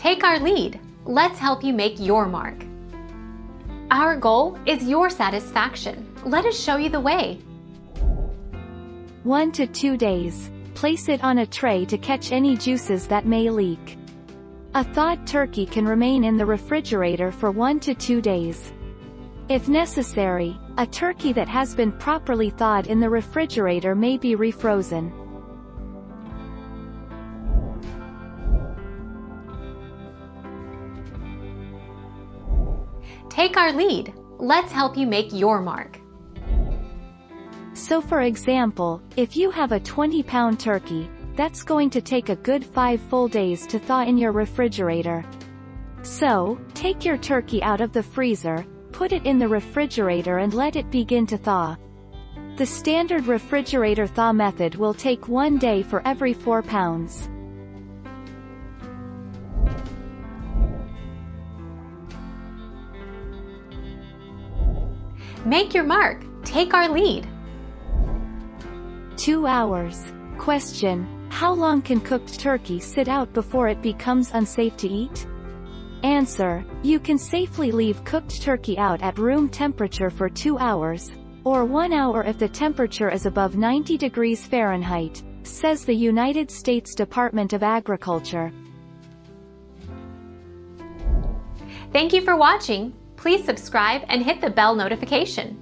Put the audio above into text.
Take our lead. Let's help you make your mark. Our goal is your satisfaction. Let us show you the way. 1 to 2 days. Place it on a tray to catch any juices that may leak. A thawed turkey can remain in the refrigerator for 1 to 2 days. If necessary, a turkey that has been properly thawed in the refrigerator may be refrozen. Take our lead. Let's help you make your mark. So for example, if you have a 20-pound turkey, that's going to take a good 5 full days to thaw in your refrigerator. So, take your turkey out of the freezer, put it in the refrigerator and let it begin to thaw. The standard refrigerator thaw method will take 1 day for every 4 pounds. Make your mark. Take our lead. 2 hours. Question: how long can cooked turkey sit out before it becomes unsafe to eat? Answer: you can safely leave cooked turkey out at room temperature for 2 hours, or 1 hour if the temperature is above 90 degrees Fahrenheit, says the United States Department of Agriculture. Thank you for watching. Please subscribe and hit the bell notification.